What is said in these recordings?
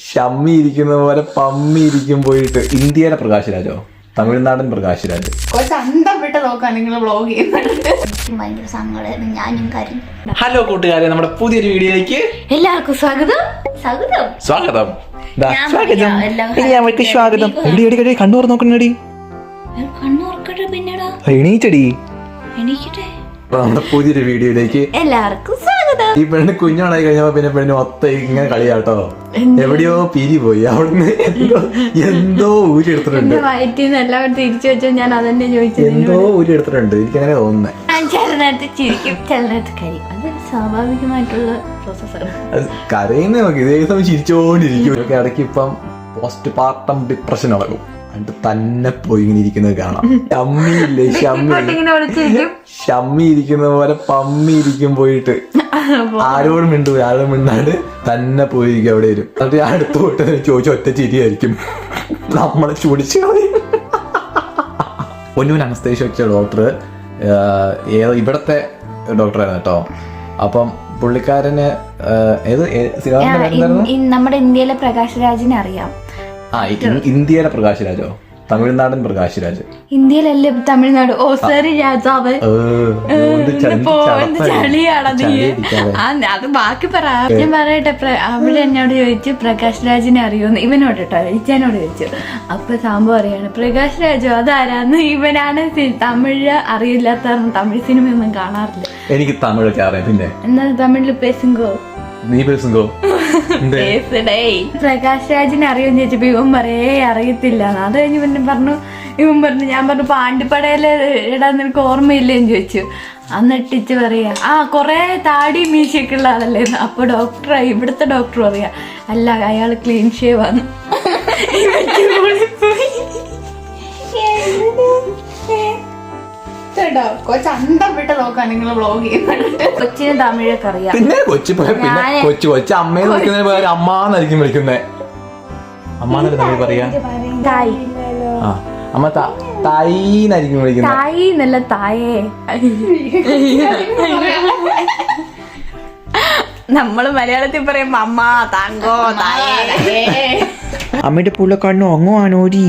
ഷമ്മി ഇരിക്കുന്ന പോലെ പമ്മി ഇരിക്കും പോയിട്ട്. ഇന്ത്യയുടെ പ്രകാശ് രാജോ, തമിഴ്നാടൻ പ്രകാശ് രാജ്. ഹലോ കൂട്ടുകാരെ, നമ്മുടെ പുതിയൊരു വീഡിയോയിലേക്ക് എല്ലാവർക്കും സ്വാഗതം. സ്വാഗതം സ്വാഗതം. സ്വാഗതം. കണ്ണൂർ നോക്കണടി, പിന്നെടാ എണീച്ചടി. എണീക്കട്ടെ. നമ്മുടെ പുതിയൊരു വീഡിയോയിലേക്ക് എല്ലാവർക്കും സ്വാഗതം. ഈ പെണ്ണ് കുഞ്ഞോണായി കഴിഞ്ഞപ്പോ പിന്നെ പെണ്ണ് മൊത്തം ഇങ്ങനെ കളിയാട്ടോ. എവിടെയോ പിരി പോയി, അവിടുന്ന് എന്തോ ഊരി എടുത്തിട്ടുണ്ട്. എല്ലാവരും തിരിച്ചു വെച്ചോ, ഞാൻ അതന്നെ ചോദിച്ചത്. എന്തോ ഊരി എടുത്തിട്ടുണ്ട്, എനിക്കങ്ങനെ തോന്നുന്നേ. ചില നേരത്ത് ചിരിക്കും, ചില നേരത്ത് കരി. അത് സ്വാഭാവികമായിട്ടുള്ള പ്രോസസ്സാണ്. കരയുന്ന നോക്കി ഇതേ സമയം ചിരിച്ചോണ്ടിരിക്കും. ഇടയ്ക്ക് ഇപ്പം പോസ്റ്റ് പാർട്ടം ഡിപ്രഷൻ ഇളകും. എന്നിട്ട് തന്നെ പോയി ഇങ്ങനെ ഇരിക്കുന്നത് കാണാം. ഷമ്മിയില്ലേ, ഷമ്മി ഇരിക്കുന്ന പോലെ പമ്മി ഇരിക്കും പോയിട്ട്. ആരോടും ആരോടും മിണ്ടാണ്ട് തന്നെ പോയിരിക്കും അവിടെ വരും. എന്നിട്ട് ഞാൻ അടുത്ത് പോയിട്ട് ചോദിച്ച ഒറ്റ ചിരിയായിരിക്കും, നമ്മളെ ചുടിച്ചു. പൊന്നൂൻ അനസ്തേഷ്യ വെച്ച ഡോക്ടർ ഇവിടത്തെ ഡോക്ടറായിരുന്നു കേട്ടോ. അപ്പം പുള്ളിക്കാരന് നമ്മുടെ ഇന്ത്യയിലെ പ്രകാശ് രാജിനെ അറിയാം. ഇന്ത്യയിലെ പ്രകാശ് രാജോ, തമിഴ്നാടൻ പ്രകാശ് രാജ്. ഇന്ത്യയിലല്ലേ തമിഴ്നാട്? ഓ സോറി രാജാവ്, അത് ബാക്കി പറ. ഞാൻ പറയട്ടെ, അവിടെ എന്നോട് ചോദിച്ചു പ്രകാശ് രാജിനെ അറിയോന്ന്. ഇവനോട് കേട്ടോ, ഇച്ചനോട് ചോദിച്ചു. അപ്പൊ സംഭവം അറിയാണ്, പ്രകാശ് രാജോ അതാരാന്ന്. ഇവനാണ് തമിഴ് അറിയില്ലാത്ത, തമിഴ് സിനിമയൊന്നും കാണാറില്ല. എനിക്ക് തമിഴൊക്കെ അറിയാം. പിന്നെ എന്നാ തമിഴില് പേസുങ്കോ, നീ പേസുങ്കോ. പ്രകാശ് രാജിനെ അറിയോന്ന് ചോദിച്ചപ്പോ ഇവൻ പറയേ അറിയത്തില്ല. അത് കഴിഞ്ഞ് പിന്നെ ഇവൻ പറഞ്ഞു, ഞാൻ പറഞ്ഞു പാണ്ടിപ്പടയില് ഇടാൻ നിനക്ക് ഓർമ്മയില്ലേന്ന് ചോദിച്ചു. എന്നിട്ടിച്ച് പറയാ, ആ കൊറേ താടി മീശയൊക്കെ ഉള്ള ആളല്ലേ. അപ്പൊ ഡോക്ടർ, ഇവിടുത്തെ ഡോക്ടർ പറയാ, അല്ല അയാള് ക്ലീൻ ഷേവ് ആണ്. കൊച്ചിന് തമിഴൊക്കെ അറിയാം. പിന്നെ കൊച്ചു അമ്മയെ വിളിക്കുന്നതിന് പകരം അമ്മാന്നായിരിക്കും വിളിക്കുന്നേ. അമ്മാന്നല്ലേ തമിഴ് പറയാ? തായ്. ആ, അമ്മ തായിന്നായിരിക്കും വിളിക്കുന്നത്. തായി എന്നല്ല, തായേ. നമ്മള് മലയാളത്തിൽ പറയുമ്പോ അമ്മ, താങ്കോ, തായേ. അമ്മയുടെ പുള്ള കണ്ണു ഉറങ്ങുവാണോരി?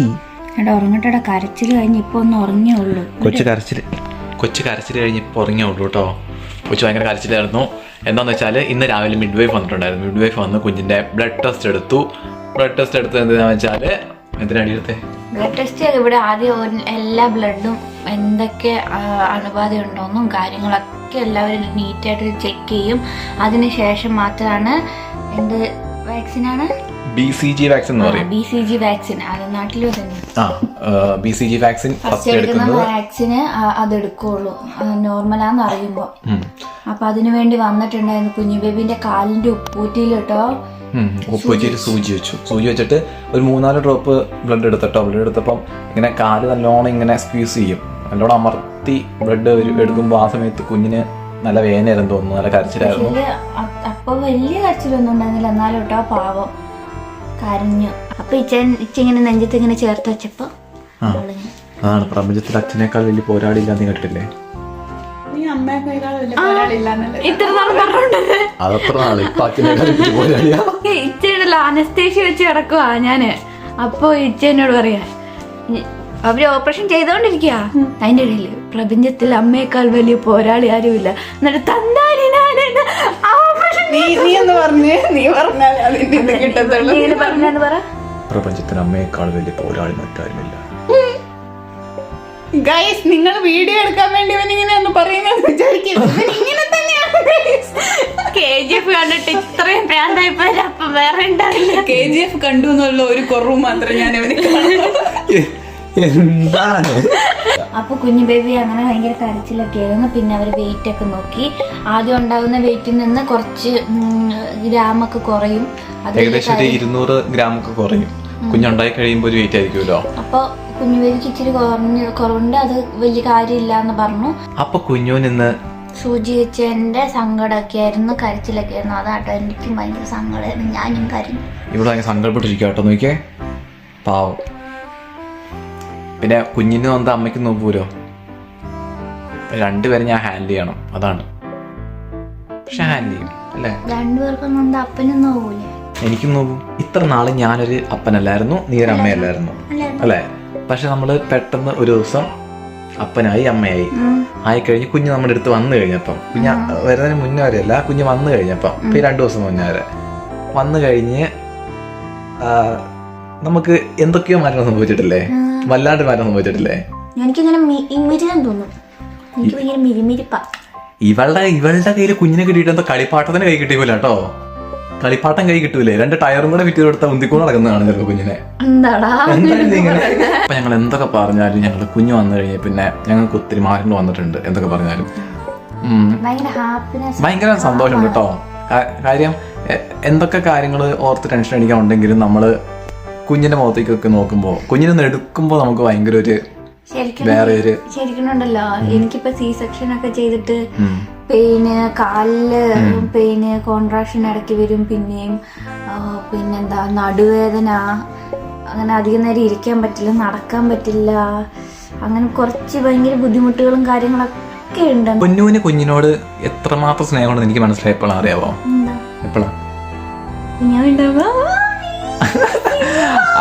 എടാ ഉറങ്ങട്ടെടാ, കരച്ചില് കഴിഞ്ഞ് ഇപ്പൊ ഒന്ന് ഉറങ്ങിയുള്ളൂ. കൊച്ചു കരച്ചിൽ കഴിഞ്ഞ് ഇപ്പൊ ഉറങ്ങിയുള്ളൂ കേട്ടോ. കൊച്ചു ഭയങ്കര കരച്ചിലായിരുന്നു. എന്താന്ന് വെച്ചാല് ഇന്ന് രാവിലെ മിഡ് വൈഫ് വന്നിട്ടുണ്ടായിരുന്നു. മിഡ് വൈഫ് വന്ന് കുഞ്ഞിന്റെ ബ്ലഡ് ടെസ്റ്റ് എടുത്തു. ബ്ലഡ് ടെസ്റ്റ് എടുത്തത് എന്താണെന്ന് വെച്ചാല്, എന്തിനാണ് എടുത്തേ? ബ്ലഡ് ടെസ്റ്റ് ഇവിടെ ആദ്യം എല്ലാ ബ്ലഡും എന്തൊക്കെ അണുബാധ ഉണ്ടോന്നും കാര്യങ്ങളൊക്കെ എല്ലാവരും നീറ്റായിട്ട് ചെക്ക് ചെയ്യും. അതിനുശേഷം മാത്രമാണ് എന്ത് വാക്സിനാണ്, BCG വാക്സിൻ എന്ന് പറയും. BCG vaccine. അത് നാട്ടിലും തന്നെ BCG വാക്സിൻ ഫസ്റ്റ് എടുക്കുന്ന വാക്സിന് അതെടുക്കുള്ളൂ, നോർമലാന്ന് അറിയുമ്പോ. അപ്പൊ അതിനു വേണ്ടി വന്നിട്ടുണ്ടായിരുന്നു. കുഞ്ഞു ബേബിന്റെ കാലിന്റെ ഉപ്പൂറ്റിയിൽ കേട്ടോ, ഉപ്പൂറ്റിയിൽ സൂചി വെച്ചു. സൂചി വെച്ചിട്ട് ഒരു 3-4 ഡ്രോപ്പ് ബ്ലഡ് എടുത്തിട്ടോ. ബ്ലഡ് എടുത്തപ്പം ഇങ്ങനെ കാല് നല്ലോണം ഇങ്ങനെ സ്ക്വീസ് ചെയ്യും, നല്ലോണം അമർത്തി ബ്ലഡ് എടുക്കുമ്പോൾ ആ സമയത്ത് കുഞ്ഞിന് നല്ല വേദനയായിരുന്നു തോന്നുന്നു, നല്ല കരച്ചിലായിരുന്നു. അപ്പൊ വലിയ കരച്ചിലൊന്നും ഉണ്ടായിരുന്നില്ല, എന്നാലും കേട്ടോ പാവം കരഞ്ഞു. അപ്പൊ ഇച്ചിങ്ങനെ നെഞ്ചത്ത് ഇങ്ങനെ ചേർത്ത് വെച്ചപ്പോ അതാണ് പ്രപഞ്ചത്തിൽ അച്ഛനേക്കാൾ വലിയ പോരാളില്ല. നീ കേട്ടിട്ടില്ലേ? ഇച്ചയുടെ അനസ്തേഷ്യ വെച്ച് കിടക്കുവാ ഞാന്. അപ്പൊ ഇച്ചനോട് പറയാ, അവര് ഓപ്പറേഷൻ ചെയ്തോണ്ടിരിക്കുക. അതിന്റെ ഇടയില് പ്രപഞ്ചത്തിൽ അമ്മയേക്കാൾ വലിയ പോരാളി ആരുമില്ല. എന്നിട്ട് പ്രപഞ്ചത്തിൽ അമ്മയേക്കാൾ വലിയ പോരാളി മറ്റാരുമില്ല. ഗൈസ്, നിങ്ങൾ വീഡിയോ എടുക്കാൻ വേണ്ടി ഇങ്ങനെയൊന്ന് പറയുന്നത് KGF കണ്ടിട്ട് ഇത്രയും പ്രാന്തായിപ്പോയി. അപ്പൊ വേറെ ഉണ്ടാവില്ല. KGF കണ്ടു എന്നുള്ള ഒരു കുറവ് മാത്രം ഞാൻ അവന് എന്താണ്. അപ്പൊ കുഞ്ഞു ബേബി അങ്ങനെ ഭയങ്കര കരച്ചിലൊക്കെ ആയിരുന്നു. പിന്നെ അവര് വെയിറ്റ് ഒക്കെ നോക്കി. ആദ്യം ഉണ്ടാകുന്ന വെയിറ്റിൽ നിന്ന് കുറച്ച് ഗ്രാമൊക്കെ കുറയും. ഏകദേശം 200 ഗ്രാമൊക്കെ കുറയും. കുഞ്ഞുണ്ടായി കഴിയുമ്പോ ഒരു വെയിറ്റ് ആയിരിക്കുമല്ലോ. അപ്പൊ കുഞ്ഞു ബേബിക്ക് ഇച്ചിരി കുറവുണ്ട്, അത് വലിയ കാര്യമില്ല എന്ന് പറഞ്ഞു. അപ്പൊ കുഞ്ഞുനിന്ന് സൂചി വെച്ചതിന്റെ സങ്കടമൊക്കെ ആയിരുന്നു, കരച്ചിലൊക്കെ ആയിരുന്നു. അതാട്ടോ എനിക്കും ഭയങ്കര സങ്കടമായിരുന്നു, ഞാനും കരഞ്ഞു. ഇവിടെ ഭയങ്കര സങ്കടപ്പെട്ടിരിക്കുക കേട്ടോ, നോക്കിയേ പാവം. പിന്നെ കുഞ്ഞിന് വന്ന അമ്മയ്ക്ക് നോക്കൂലോ, രണ്ടുപേരെ ഞാൻ ഹാൻഡിൽ ചെയ്യണം, അതാണ്. പക്ഷെ ഹാൻഡിൽ ചെയ്യും അല്ലേ? രണ്ടുപേർക്കൊന്നും അപ്പനും നോവൂലേ? എനിക്കും നോക്കും. ഇത്ര നാള് ഞാനൊരു അപ്പനല്ലായിരുന്നു, നീ ഒരു അമ്മയല്ലായിരുന്നു അല്ലേ? പക്ഷെ നമ്മള് പെട്ടെന്ന് ഒരു ദിവസം അപ്പനായി അമ്മയായി ആയിക്കഴിഞ്ഞ് കുഞ്ഞ് നമ്മുടെ അടുത്ത് വന്നു കഴിഞ്ഞപ്പം, കുഞ്ഞ് വരുന്നതിന് മുന്നേ വരെയല്ല, കുഞ്ഞ് വന്നു കഴിഞ്ഞപ്പം ഇപ്പൊ ഈ 2 ദിവസം മുന്നേ വരെ വന്നു കഴിഞ്ഞ് നമുക്ക് എന്തൊക്കെയോ മാറ്റം സംഭവിച്ചിട്ടില്ലേ? വല്ലാണ്ട് മാറ്റം സംഭവിച്ചിട്ടില്ലേ? ഇവളുടെ കയ്യിൽ കുഞ്ഞിനെ കിട്ടിയിട്ട് എന്തോ കളിപ്പാട്ടത്തിന് കൈ കിട്ടിയില്ല കേട്ടോ. കളിപ്പാട്ടം കൈ കിട്ടൂലേ? 2 ടയറും കൂടെ വിറ്റ് കൊടുത്താൽ ഉന്തിക്കൂടെ നടക്കുന്നതാണ് ചിലപ്പോ കുഞ്ഞിനെ. അപ്പൊ ഞങ്ങൾ എന്തൊക്കെ പറഞ്ഞാലും ഞങ്ങൾ കുഞ്ഞ് വന്നു കഴിഞ്ഞ പിന്നെ ഞങ്ങൾക്ക് ഒത്തിരി മാറ്റങ്ങൾ വന്നിട്ടുണ്ട്. എന്തൊക്കെ പറഞ്ഞാലും ഭയങ്കര സന്തോഷം കേട്ടോ. കാര്യം എന്തൊക്കെ കാര്യങ്ങൾ ഓർത്ത് ടെൻഷൻ അടിക്കാനുണ്ടെങ്കിലും നമ്മള് കുഞ്ഞിന്റെ മുഖത്തേക്കൊക്കെ നോക്കുമ്പോ, കുഞ്ഞിനെ എടുക്കുമ്പോ നമുക്ക് ഭയങ്കര ഒരു വേറെ ഒരു ശരിക്കുന്നുണ്ടല്ലോ. എനിക്കിപ്പോ സി സെക്ഷൻ ഒക്കെ ചെയ്തിട്ട് പിന്നെ കാലില് പിന്നെ കോൺട്രാക്ഷൻ ഇടയ്ക്ക് വരും, പിന്നെയും പിന്നെന്താ നടുവേദന, അങ്ങനെ അധികം നേരം ഇരിക്കാൻ പറ്റില്ല, നടക്കാൻ പറ്റില്ല, അങ്ങനെ കുറച്ച് ഭയങ്കര ബുദ്ധിമുട്ടുകളും കാര്യങ്ങളൊക്കെ ഉണ്ട്. കുഞ്ഞിനോട് എത്രമാത്രം സ്നേഹമുണ്ടെന്ന് എനിക്ക് മനസ്സിലായപ്പോഴാണ്. അറിയാവോ എപ്പോഴാ?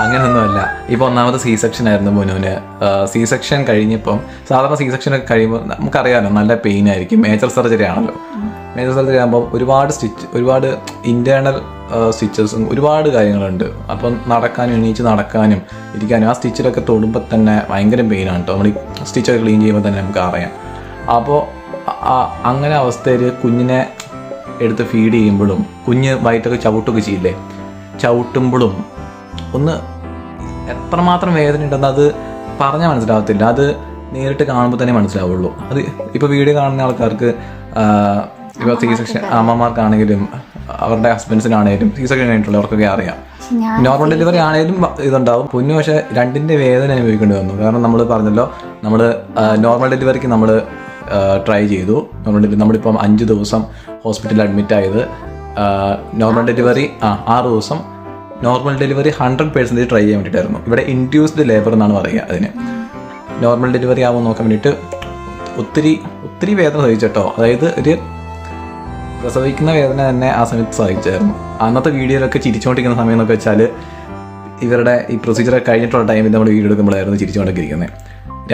അങ്ങനൊന്നുമല്ല. ഇപ്പൊ 1ാമത് സി സെക്ഷൻ ആയിരുന്നു മുനുവിന്. സി സെക്ഷൻ കഴിഞ്ഞപ്പം, സാധാരണ സി സെക്ഷൻ ഒക്കെ കഴിയുമ്പോൾ നമുക്കറിയാമല്ലോ നല്ല പെയിൻ ആയിരിക്കും. മേജർ സർജറി ആണല്ലോ. മേജർ സർജറി ആകുമ്പോൾ ഒരുപാട് ഇന്റേണൽ സ്റ്റിച്ചസും ഒരുപാട് കാര്യങ്ങളുണ്ട്. അപ്പം നടക്കാനും എണീച്ച് നടക്കാനും ഇരിക്കാനും ആ സ്റ്റിച്ചിലൊക്കെ തൊടുമ്പോൾ തന്നെ ഭയങ്കര പെയിനാണ് കേട്ടോ. നമ്മൾ ഈ സ്റ്റിച്ചൊക്കെ ക്ലീൻ ചെയ്യുമ്പോൾ തന്നെ നമുക്ക് അറിയാം. അപ്പോൾ അങ്ങനെ അവസ്ഥയിൽ കുഞ്ഞിനെ എടുത്ത് ഫീഡ് ചെയ്യുമ്പോഴും, കുഞ്ഞ് വയറ്റൊക്കെ ചവിട്ടൊക്കെ ചെയ്യില്ലേ, ചവിട്ടുമ്പോഴും ഒന്ന് എത്രമാത്രം വേദന ഉണ്ടെന്ന് അത് പറഞ്ഞാൽ മനസ്സിലാവത്തില്ല. അത് നേരിട്ട് കാണുമ്പോൾ തന്നെ മനസ്സിലാവുള്ളൂ. അത് ഇപ്പോൾ വീഡിയോ കാണുന്ന ആൾക്കാർക്ക്, ഇപ്പോൾ സി സെക്ഷൻ അമ്മമാർക്കാണെങ്കിലും അവരുടെ ഹസ്ബൻഡ്സിനാണെങ്കിലും സി സെക്ഷൻ കഴിഞ്ഞിട്ടുള്ളവർക്കൊക്കെ അറിയാം. നോർമൽ ഡെലിവറി ആണെങ്കിലും ഇതുണ്ടാവും. പൊന്നു പക്ഷേ 2ന്റെ വേദന അനുഭവിക്കേണ്ടി വന്നു. കാരണം നമ്മൾ പറഞ്ഞല്ലോ, നമ്മൾ നോർമൽ ഡെലിവറിക്ക് നമ്മൾ ട്രൈ ചെയ്തു. നോർമൽ ഡെലിവറി നമ്മളിപ്പം 5 ദിവസം ഹോസ്പിറ്റലിൽ അഡ്മിറ്റ് ആയത്. നോർമൽ ഡെലിവറി 6 ദിവസം. നോർമൽ ഡെലിവറി 100% ട്രൈ ചെയ്യാൻ വേണ്ടിയിട്ടായിരുന്നു. ഇവിടെ ഇൻഡ്യൂസ്ഡ് ലേബർ എന്നാണ് പറയുക അതിന്. നോർമൽ ഡെലിവറി ആവുമ്പോൾ നോക്കാൻ വേണ്ടിയിട്ട് ഒത്തിരി വേദന സഹിച്ചിട്ടോ. അതായത് ഒരു പ്രസവിക്കുന്ന വേദന തന്നെ ആ സമയത്ത് സഹിച്ചായിരുന്നു. അന്നത്തെ വീഡിയോയിലൊക്കെ ചിരിച്ചുകൊണ്ടിരിക്കുന്ന സമയം എന്നൊക്കെ വെച്ചാൽ ഇവരുടെ ഈ പ്രൊസീജിയറൊക്കെ കഴിഞ്ഞിട്ടുള്ള ടൈമിൽ നമ്മൾ വീഡിയോ എടുക്കുമ്പോഴായിരുന്നു ചിരിച്ചുകൊണ്ടൊക്കെ ഇരിക്കുന്നത്.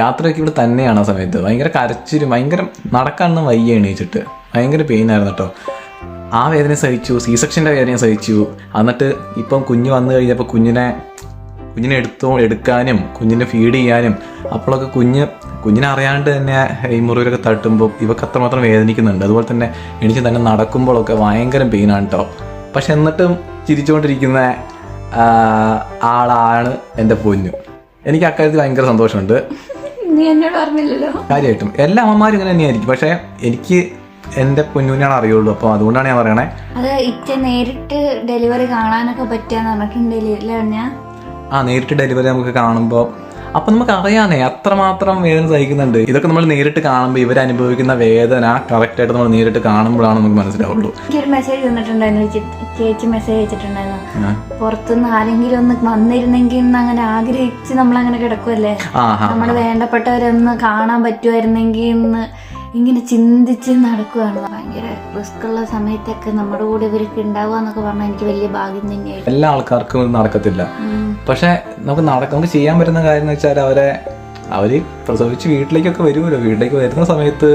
രാത്രിയൊക്കെ ഇവിടെ തന്നെയാണ് ആ സമയത്ത്. ഭയങ്കര കരച്ചിലും, ഭയങ്കര നടക്കാനൊന്നും വയ്യ, എണീച്ചിട്ട് ഭയങ്കര പെയിനായിരുന്നു കേട്ടോ. ആ വേദന സഹിച്ചു, സി സെക്ഷൻ്റെ വേദന സഹിച്ചു. എന്നിട്ട് ഇപ്പം കുഞ്ഞ് വന്നു കഴിഞ്ഞപ്പോൾ കുഞ്ഞിനെ എടുക്കാനും കുഞ്ഞിനെ ഫീഡ് ചെയ്യാനും, അപ്പോഴൊക്കെ കുഞ്ഞിനെ അറിയാണ്ട് തന്നെ ഈ മുറിവിലൊക്കെ തട്ടുമ്പോൾ ഇവക്ക് അത്രമാത്രം വേദനിക്കുന്നുണ്ട്. അതുപോലെ തന്നെ എണീച്ച് തന്നെ നടക്കുമ്പോഴൊക്കെ ഭയങ്കര പെയിനാണ് കേട്ടോ. പക്ഷെ എന്നിട്ടും ചിരിച്ചുകൊണ്ടിരിക്കുന്ന ആളാണ് എൻ്റെ പൊന്നു. എനിക്ക് അക്കാര്യത്തിൽ ഭയങ്കര സന്തോഷമുണ്ട്. കാര്യമായിട്ടും എല്ലാ അമ്മമാരും ഇങ്ങനെ തന്നെയായിരിക്കും. പക്ഷെ എനിക്ക് എന്റെ പൊന്നുവിനാണ് അറിയുള്ളൂ. അപ്പൊ അതുകൊണ്ടാണ് ഞാൻ പറയണേ. അത് നേരിട്ട് ഡെലിവറി കാണാനൊക്കെ പറ്റാന്ന് പറഞ്ഞിട്ടുണ്ടെങ്കിൽ നേരിട്ട് ഡെലിവറി നമുക്ക് കാണുമ്പോ അപ്പൊ നമുക്ക് അറിയാന്നേ അത്രമാത്രം വേദന സഹിക്കുന്നുണ്ട്. ഇതൊക്കെ നമ്മൾ നേരിട്ട് കാണുമ്പോൾ ഇവർ അനുഭവിക്കുന്ന വേദന കറക്റ്റ് ആയിട്ട് നമ്മൾ നേരിട്ട് കാണുമ്പോഴാണ് നമുക്ക് മനസ്സിലാവുള്ളൂ. എനിക്കൊരു മെസ്സേജ് വന്നിട്ടുണ്ടായിരുന്നു, ചേച്ചി മെസ്സേജ് അയച്ചിട്ടുണ്ടായിരുന്നു, പുറത്തുനിന്ന് ആരെങ്കിലും ഒന്ന് വന്നിരുന്നെങ്കിൽ അങ്ങനെ ആഗ്രഹിച്ച് നമ്മളങ്ങനെ കിടക്കുമല്ലേ, നമ്മുടെ വേണ്ടപ്പെട്ടവരൊന്ന് കാണാൻ പറ്റുമായിരുന്നെങ്കിൽ എന്ന് ഇങ്ങനെ ചിന്തിച്ച് നടക്കുകയാണ്. ഭയങ്കര റിസ്ക് ഉള്ള സമയത്തൊക്കെ നമ്മുടെ കൂടെ ഇവരൊക്കെ ഉണ്ടാവുക എന്നൊക്കെ പറഞ്ഞാൽ എനിക്ക് വലിയ ഭാഗ്യം തന്നെയായിരുന്നു. എല്ലാ ആൾക്കാർക്കും ഇത് നടക്കത്തില്ല. പക്ഷെ നമുക്ക് ചെയ്യാൻ പറ്റുന്ന കാര്യം എന്ന് വെച്ചാൽ അവര് പ്രസവിച്ച് വീട്ടിലേക്കൊക്കെ വരുമല്ലോ. വീട്ടിലേക്ക് വരുന്ന സമയത്ത്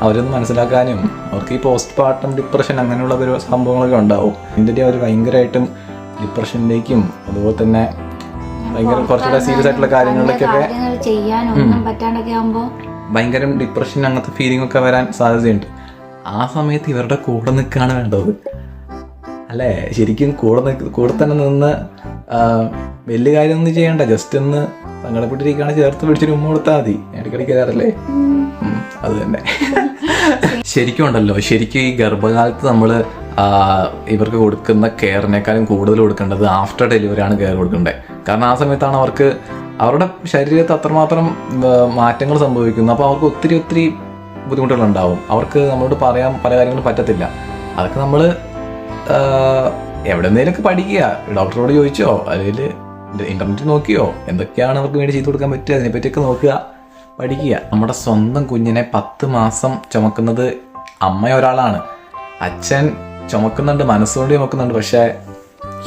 അവരൊന്ന് മനസ്സിലാക്കാനും, അവർക്ക് ഈ പോസ്റ്റ് പാർട്ടം ഡിപ്രഷൻ അങ്ങനെയുള്ള ഒരു സംഭവങ്ങളൊക്കെ ഉണ്ടാവും. ഇതിൻ്റെ അവർ ഭയങ്കരമായിട്ടും ഡിപ്രഷനിലേക്കും അതുപോലെ തന്നെ ഭയങ്കര കുറച്ചുകൂടെ സീരിയസ് ആയിട്ടുള്ള കാര്യങ്ങളിലേക്കൊക്കെ ചെയ്യാനൊന്നും പറ്റാണ്ടൊക്കെ ആകുമ്പോൾ ഭയങ്കര ഡിപ്രഷൻ അങ്ങനത്തെ ഫീലിംഗ് ഒക്കെ വരാൻ സാധ്യതയുണ്ട്. ആ സമയത്ത് ഇവരുടെ കൂടെ നിൽക്കുകയാണ് വേണ്ടത് അല്ലേ? ശരിക്കും കൂടെ തന്നെ നിന്ന് വലിയ കാര്യമൊന്നും ചെയ്യണ്ട, ജസ്റ്റ് ഒന്ന് സങ്കടപ്പെട്ടിരിക്കുകയാണ് ചേർത്ത് പിടിച്ചൊരു ഉമ്മ കൊടുത്താൽ മതി. ഇടയ്ക്കിടയ്ക്ക് കയറല്ലേ? അത് തന്നെ. ശരിക്കും ഉണ്ടല്ലോ, ശരിക്കും ഈ ഗർഭകാലത്ത് നമ്മൾ ഇവർക്ക് കൊടുക്കുന്ന കെയറിനേക്കാളും കൂടുതൽ കൊടുക്കേണ്ടത് ആഫ്റ്റർ ഡെലിവറിയാണ് കെയർ കൊടുക്കേണ്ടത്. കാരണം ആ സമയത്താണ് അവർക്ക് അവരുടെ ശരീരത്തിൽ അത്രമാത്രം മാറ്റങ്ങൾ സംഭവിക്കുന്നു. അപ്പോൾ അവർക്ക് ഒത്തിരി ബുദ്ധിമുട്ടുകളുണ്ടാവും. അവർക്ക് നമ്മളോട് പറയാൻ പല കാര്യങ്ങളും പറ്റത്തില്ല. അതൊക്കെ നമ്മൾ എവിടെ നിന്നേലൊക്കെ പഠിക്കുക, ഡോക്ടറോട് ചോദിച്ചോ അല്ലെങ്കിൽ ഇന്റർനെറ്റ് നോക്കിയോ എന്തൊക്കെയാണ് അവർക്ക് വേണ്ടി ചെയ്തു കൊടുക്കാൻ പറ്റുക അതിനെപ്പറ്റിയൊക്കെ നോക്കുക, പഠിക്കുക. നമ്മുടെ സ്വന്തം കുഞ്ഞിനെ 10 മാസം ചുമക്കുന്നത് അമ്മ ഒരാളാണ്, അച്ഛൻ ചുമക്കുന്നുണ്ട്, മനസ്സുകൊണ്ട് ചുമക്കുന്നുണ്ട്. പക്ഷേ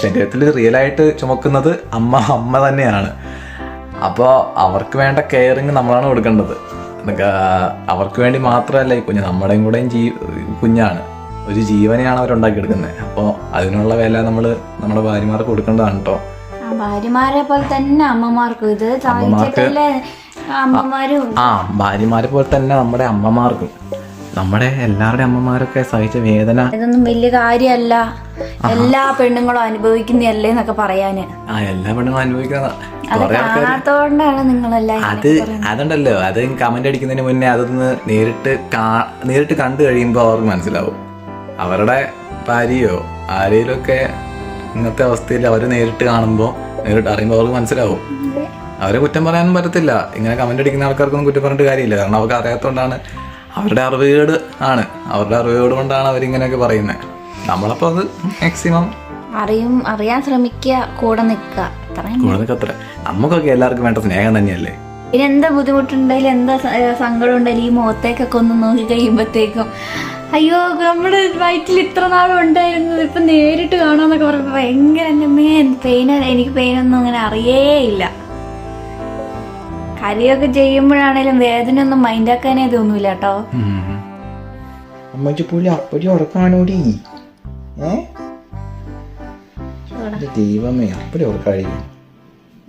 ശരീരത്തിൽ റിയലായിട്ട് ചുമക്കുന്നത് അമ്മ തന്നെയാണ്. അപ്പോൾ അവർക്ക് വേണ്ട കെയറിങ് നമ്മളാണ് കൊടുക്കേണ്ടത്. അവർക്ക് വേണ്ടി മാത്രമല്ല ഈ കുഞ്ഞ്, നമ്മുടെയും കൂടെയും കുഞ്ഞാണ്, ഒരു ജീവനെയാണ് അവരുണ്ടാക്കിയെടുക്കുന്നത്. അപ്പോൾ അതിനുള്ള വില നമ്മൾ നമ്മുടെ ഭാര്യമാർക്ക് കൊടുക്കേണ്ടതാണ് കേട്ടോ. ഭാര്യമാരെ പോലെ തന്നെ അമ്മമാർക്കും ഇത് അമ്മമാരും ഭാര്യമാരെ പോലെ തന്നെ നമ്മുടെ അമ്മമാർക്കും, നമ്മുടെ എല്ലാവരുടെയും അമ്മമാരൊക്കെ സഹിച്ച വേദന ഇതൊന്നും വലിയ കാര്യമല്ല, എല്ലാ പെണ്ണുങ്ങളും അനുഭവിക്കുന്നതല്ലേ എന്നൊക്കെ പറയാന്. എല്ലാ പെണ്ണുങ്ങളും അനുഭവിക്കുന്ന കാണാത്തോണ്ടാണ് നിങ്ങളെല്ലാം അതുണ്ടല്ലോ. അത് കമന്റ് അടിക്കുന്നതിന് മുന്നേ അതൊന്ന് നേരിട്ട് കണ്ടു കഴിയുമ്പോൾ അവർക്ക് മനസ്സിലാവും. അവരുടെ ഭാര്യയോ ആരെയും ഒക്കെ ഇങ്ങനത്തെ അവസ്ഥയിൽ അവർ നേരിട്ട് അറിയുമ്പോൾ അവർക്ക് മനസ്സിലാവും. അവരെ കുറ്റം പറയാനും പറ്റത്തില്ല. ഇങ്ങനെ കമന്റ് അടിക്കുന്ന ആൾക്കാർക്കൊന്നും കുറ്റം പറഞ്ഞിട്ട് കാര്യമില്ല. കാരണം അവർക്ക് അറിയാത്തതുകൊണ്ടാണ്, അവരുടെ അറിവുകേട് കൊണ്ടാണ് അവരിങ്ങനെയൊക്കെ പറയുന്നത്. നമ്മളപ്പോൾ അത് മാക്സിമം അറിയാൻ ശ്രമിക്കുക, കൂടെ നിൽക്കുക. അത്ര നമുക്കൊക്കെ എല്ലാവർക്കും വേണ്ട സ്നേഹം തന്നെയല്ലേ. പിന്നെ എന്താ ബുദ്ധിമുട്ടുണ്ടെങ്കിലും എന്താ സങ്കടം ഉണ്ടെങ്കിലും ഈ മുഖത്തേക്കൊക്കെ ഒന്ന് നോക്കി കഴിയുമ്പോഴത്തേക്കും അയ്യോ നമ്മുടെ വയറ്റിൽ ഇത്ര നാളും ഉണ്ടായിരുന്നത് ഇപ്പൊ നേരിട്ട് കാണാന്നൊക്കെ പറയുമ്പോ ഭയങ്കര എനിക്ക് പെയിനൊന്നും അങ്ങനെ അറിയേയില്ല. കറിയൊക്കെ ചെയ്യുമ്പോഴാണേലും വേദന ഒന്നും മൈൻഡാക്കാനേ തോന്നൂല കേട്ടോ.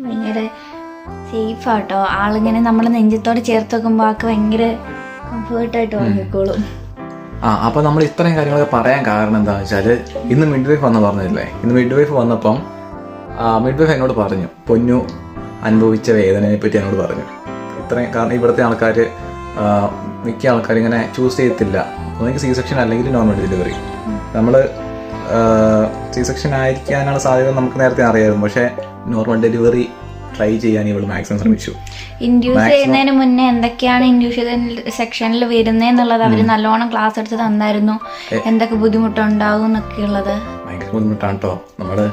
ഭയങ്കര സേഫാട്ടോ ആളിങ്ങനെ നമ്മളെ നെഞ്ചത്തോടെ ചേർത്ത് വെക്കുമ്പോ ആൾക്ക് ഭയങ്കര കംഫേർട്ടായിട്ട് തോന്നിക്കോളും. അപ്പൊ നമ്മൾ ഇത്രയും കാര്യങ്ങളൊക്കെ പറയാൻ കാരണം എന്താണെന്ന് വെച്ചാല് ഇന്ന് മിഡ് വൈഫ് വന്ന് പറഞ്ഞില്ലേ. ഇന്ന് മിഡ് വൈഫ് വന്നപ്പം മിഡ് വൈഫ് എന്നോട് പറഞ്ഞു, പൊന്നു അനുഭവിച്ച വേദനയെ പറ്റി എന്നോട് പറഞ്ഞു. ഇത്രയും കാരണം ഇവിടുത്തെ ആൾക്കാർ മിക്ക ആൾക്കാർ ഇങ്ങനെ ചൂസ് ചെയ്യത്തില്ല, ഒന്നെങ്കിൽ സി സെക്ഷൻ അല്ലെങ്കിൽ നോർമൽ ഡെലിവറി. നമ്മൾ സി സെക്ഷൻ ആയിരിക്കാനാണ് സാധ്യത നമുക്ക് നേരത്തെ അറിയാമായിരുന്നു. പക്ഷേ നോർമൽ ഡെലിവറി ട്രൈ ചെയ്യാൻ ഇവള് മാക്സിമം ശ്രമിച്ചു. ഇൻഡ്യൂസ് ചെയ്യുന്നതിന് മുന്നേ എന്തൊക്കെയാണ് ഇൻഡ്യൂസ് സെക്ഷനിൽ വരുന്നതെന്നുള്ളത് അവര് നല്ലോണം ക്ലാസ് എടുത്ത് തന്നായിരുന്നു. എന്തൊക്കെ ബുദ്ധിമുട്ടുണ്ടാവും എന്നൊക്കെ ഉള്ളത് ഭയങ്കര ബുദ്ധിമുട്ടാണ് കേട്ടോ. നമ്മള്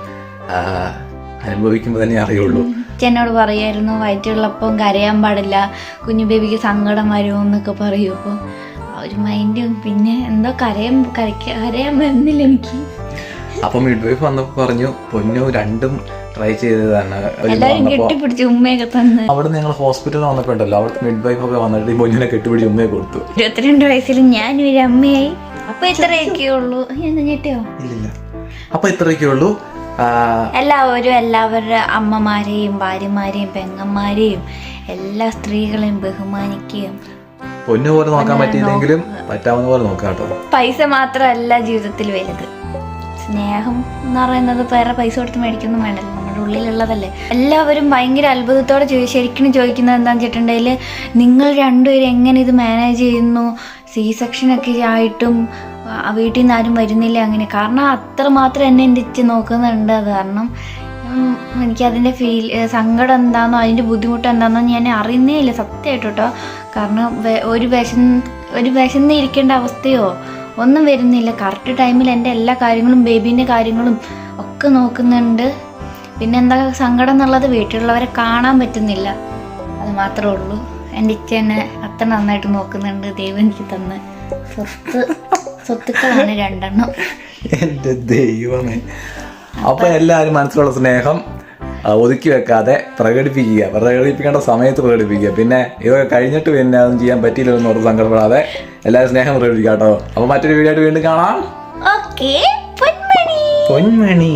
അനുഭവിക്കുമ്പോൾ തന്നെ അറിയുള്ളൂ. എന്നോട് പറയായിരുന്നു വയറ്റുള്ളപ്പം കരയാൻ പാടില്ല, കുഞ്ഞു ബേബിക്ക് സങ്കടം വരുമോ എന്നൊക്കെ പറയൂ. അപ്പോൾ ആ ഒരു മൈൻഡും പിന്നെ എന്തോ കരയാൻ വരുന്നില്ല എനിക്ക്. അപ്പൊ മിഡ് വൈഫ് വന്നപ്പോ പറഞ്ഞു, പൊന്നു രണ്ടും ട്രൈ ചെയ്തതാണ്. എല്ലാരും കെട്ടിപ്പിടിച്ച് ഉമ്മയൊക്കെ തന്നു. അവിടെ ഞങ്ങൾ ഹോസ്പിറ്റലിൽ വന്നപ്പോണ്ടല്ലോ, അവിടുത്തെ മിഡ് വൈഫ് ഒക്കെ വന്നിട്ട് ഈ പൊന്നിനെ കെട്ടിപ്പിടിച്ച് ഉമ്മയെ കൊടുത്തു. 22 വയസ്സിൽ ഞാനൊരു അമ്മയായി. അപ്പൊ ഇത്രയൊക്കെ ഉള്ളൂ. എന്താ ഞെട്ടിയോ? ഇല്ല, അപ്പൊ ഇത്രയൊക്കെ ഉള്ളൂ. എല്ലാവരുടെ അമ്മമാരെയും ഭാര്യമാരെയും പെങ്ങന്മാരെയും എല്ലാ സ്ത്രീകളെയും ബഹുമാനിക്കുകയും പൊന്നു പോലെ നോക്കാൻ പറ്റിയില്ലെങ്കിലും പറ്റാവുന്ന പോലെ നോക്കാം കേട്ടോ. പൈസ മാത്രമല്ല ജീവിതത്തിൽ വലുത്. സ്നേഹം എന്ന് പറയുന്നത് വേറെ പൈസ കൊടുത്ത് മേടിക്കൊന്നും വേണ്ടല്ലോ, നമ്മുടെ ഉള്ളിലുള്ളതല്ലേ. എല്ലാവരും ഭയങ്കര അത്ഭുതത്തോടെ ശരിക്കും ചോദിക്കുന്നത് എന്താണെന്ന് വെച്ചിട്ടുണ്ടെങ്കിൽ, നിങ്ങൾ രണ്ടുപേരും എങ്ങനെ ഇത് മാനേജ് ചെയ്യുന്നു? സി സെക്ഷനൊക്കെ ആയിട്ടും വീട്ടിൽ നിന്ന് ആരും വരുന്നില്ല അങ്ങനെ. കാരണം അത്രമാത്രം എന്നെ എൻ്റെ ഇച്ച് നോക്കുന്നുണ്ട്. അത് കാരണം എനിക്കതിൻ്റെ സങ്കടം എന്താണെന്നോ അതിൻ്റെ ബുദ്ധിമുട്ട് എന്താണെന്നോ ഞാൻ അറിയുന്നേ ഇല്ല സത്യമായിട്ട് കേട്ടോ. കാരണം ഒരു വിശന്നിരിക്കേണ്ട അവസ്ഥയോ ഒന്നും വരുന്നില്ല. കറക്റ്റ് ടൈമിൽ എൻ്റെ എല്ലാ കാര്യങ്ങളും ബേബീൻ്റെ കാര്യങ്ങളും ഒക്കെ നോക്കുന്നുണ്ട്. പിന്നെ എന്താ സങ്കടം എന്നുള്ളത് വീട്ടിലുള്ളവരെ കാണാൻ പറ്റുന്നില്ല, അത് മാത്രമേ ഉള്ളൂ. എൻ്റെ ഇച്ച എന്നെ അത്ര നന്നായിട്ട് നോക്കുന്നുണ്ട്. ദൈവം എനിക്ക് തന്ന സ്വത്തുക്കളാണ് 2 എണ്ണം. എൻ്റെ ദൈവമേ. അപ്പൊ എല്ലാവരും മനസ്സിലുള്ള സ്നേഹം ഒതുക്കി വെക്കാതെ പ്രകടിപ്പിക്കേണ്ട സമയത്ത് പ്രകടിപ്പിക്കുക. പിന്നെ ഇതൊക്കെ കഴിഞ്ഞിട്ട് പിന്നെ അതൊന്നും ചെയ്യാൻ പറ്റിയില്ലെന്ന് ഓർത്ത് സങ്കടപ്പെടാതെ എല്ലാവരും സ്നേഹം പ്രകടിപ്പിക്കാം കേട്ടോ. അപ്പൊ മറ്റൊരു വീഡിയോ ആയിട്ട് വീണ്ടും കാണാം. ഓക്കേ, പൊന്മണി.